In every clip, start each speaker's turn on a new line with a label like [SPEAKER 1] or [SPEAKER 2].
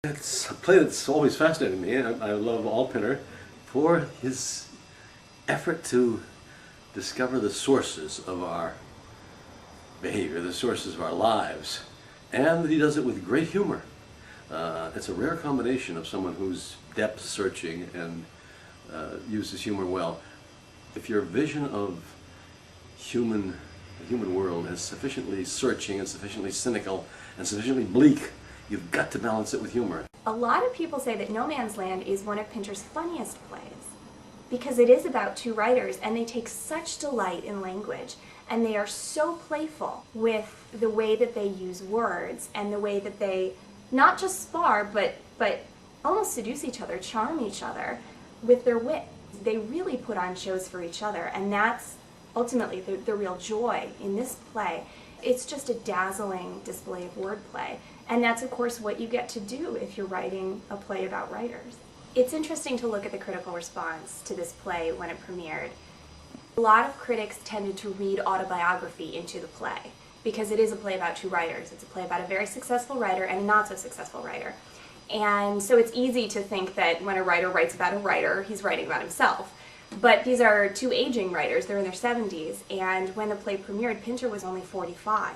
[SPEAKER 1] It's a play that's always fascinated me. I love A.R.T. Pinter for his effort to discover the sources of our behavior, the sources of our lives, and he does it with great humor. It's a rare combination of someone who's depth searching and uses humor well. If your vision of the human world is sufficiently searching and sufficiently cynical and sufficiently bleak, you've got to balance it with humor.
[SPEAKER 2] A lot of people say that No Man's Land is one of Pinter's funniest plays because it is about two writers and they take such delight in language and they are so playful with the way that they use words and the way that they not just spar but almost seduce each other, charm each other with their wit. They really put on shows for each other, and that's ultimately the real joy in this play. It's just a dazzling display of wordplay, and that's of course what you get to do if you're writing a play about writers. It's interesting to look at the critical response to this play when it premiered. A lot of critics tended to read autobiography into the play because it is a play about two writers. It's a play about a very successful writer and a not so successful writer. And so it's easy to think that when a writer writes about a writer, he's writing about himself. But these are two aging writers, they're in their 70s, and when the play premiered, Pinter was only 45.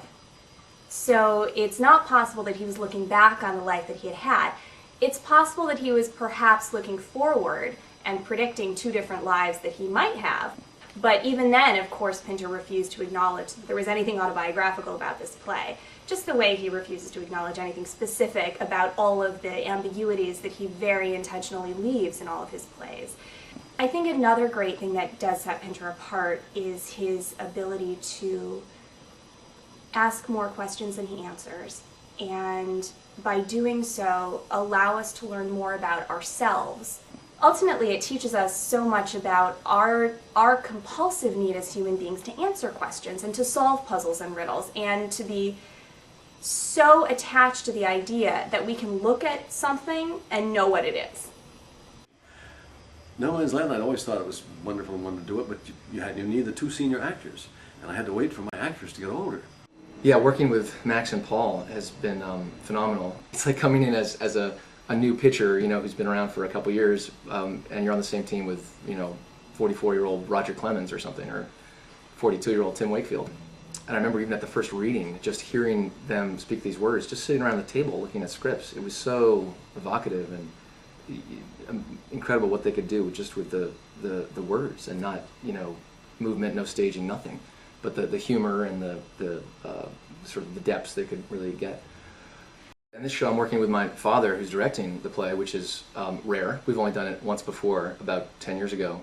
[SPEAKER 2] So it's not possible that he was looking back on the life that he had had. It's possible that he was perhaps looking forward and predicting two different lives that he might have. But even then, of course, Pinter refused to acknowledge that there was anything autobiographical about this play, just the way he refuses to acknowledge anything specific about all of the ambiguities that he very intentionally leaves in all of his plays. I think another great thing that does set Pinter apart is his ability to ask more questions than he answers, and by doing so, allow us to learn more about ourselves. Ultimately, it teaches us so much about our compulsive need as human beings to answer questions and to solve puzzles and riddles, and to be so attached to the idea that we can look at something and know what it is.
[SPEAKER 1] No Man's Land, I'd always thought it was wonderful and wanted to do it, but you need the two senior actors, and I had to wait for my actors to get older.
[SPEAKER 3] Yeah, working with Max and Paul has been phenomenal. It's like coming in as a new pitcher, you know, who's been around for a couple years, and you're on the same team with, you know, 44-year-old Roger Clemens or something, or 42-year-old Tim Wakefield. And I remember even at the first reading, just hearing them speak these words, just sitting around the table looking at scripts. It was so evocative and incredible what they could do just with the words, and not, you know, movement, no staging, nothing, but the humor and the sort of the depths they could really get. And this show, I'm working with my father, who's directing the play, which is rare. We've only done it once before, about 10 years ago.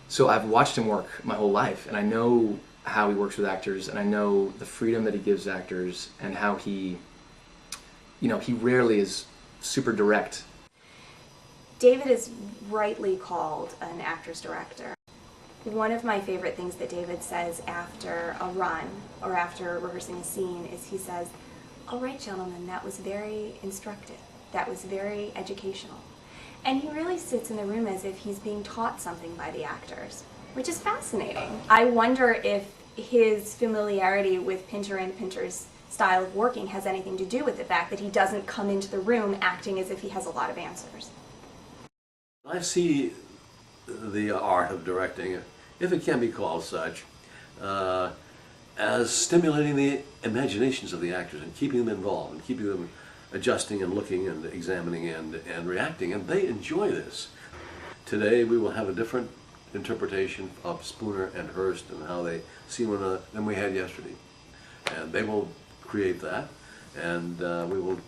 [SPEAKER 3] So I've watched him work my whole life, and I know how he works with actors, and I know the freedom that he gives actors, and how he, you know, he rarely is super direct.
[SPEAKER 2] David is rightly called an actor's director. One of my favorite things that David says after a run or after rehearsing a scene is he says, "All right, gentlemen, that was very instructive. That was very educational." And he really sits in the room as if he's being taught something by the actors, which is fascinating. I wonder if his familiarity with Pinter and Pinter's style of working has anything to do with the fact that he doesn't come into the room acting as if he has a lot of answers.
[SPEAKER 1] I see the art of directing, if it can be called such, as stimulating the imaginations of the actors and keeping them involved and keeping them adjusting and looking and examining and reacting, and they enjoy this. Today we will have a different interpretation of Spooner and Hearst and how they see one another than we had yesterday. And they will create that, and we will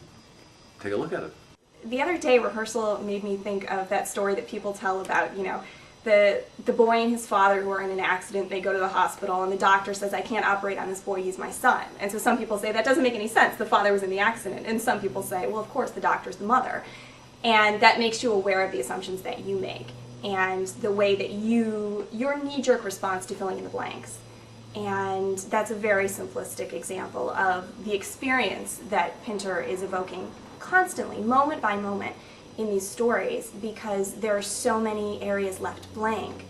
[SPEAKER 1] take a look at it.
[SPEAKER 2] The other day, rehearsal made me think of that story that people tell about, you know, the boy and his father who are in an accident. They go to the hospital and the doctor says, "I can't operate on this boy, he's my son." And so some people say that doesn't make any sense, the father was in the accident. And some people say, well, of course the doctor's the mother. And that makes you aware of the assumptions that you make and the way that your knee-jerk response to filling in the blanks. And that's a very simplistic example of the experience that Pinter is evoking constantly, moment by moment, in these stories, because there are so many areas left blank.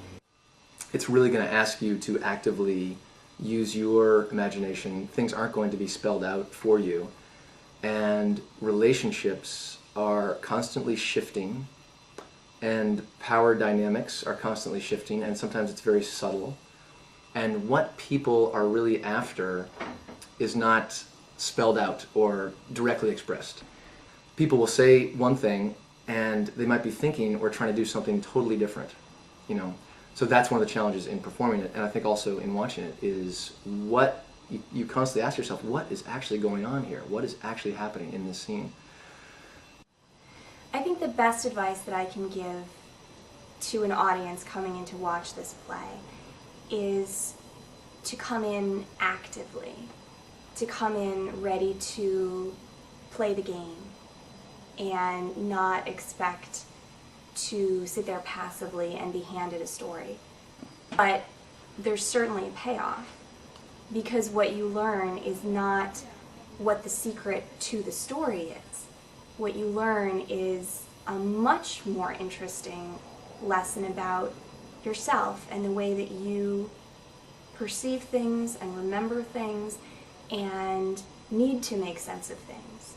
[SPEAKER 3] It's really going to ask you to actively use your imagination. Things aren't going to be spelled out for you, and relationships are constantly shifting, and power dynamics are constantly shifting, and sometimes it's very subtle. And what people are really after is not spelled out or directly expressed. People will say one thing, and they might be thinking or trying to do something totally different, you know. So that's one of the challenges in performing it, and I think also in watching it, is what you constantly ask yourself, what is actually going on here? What is actually happening in this scene?
[SPEAKER 2] I think the best advice that I can give to an audience coming in to watch this play is to come in actively, to come in ready to play the game and not expect to sit there passively and be handed a story. But there's certainly a payoff, because what you learn is not what the secret to the story is. What you learn is a much more interesting lesson about yourself and the way that you perceive things and remember things and need to make sense of things.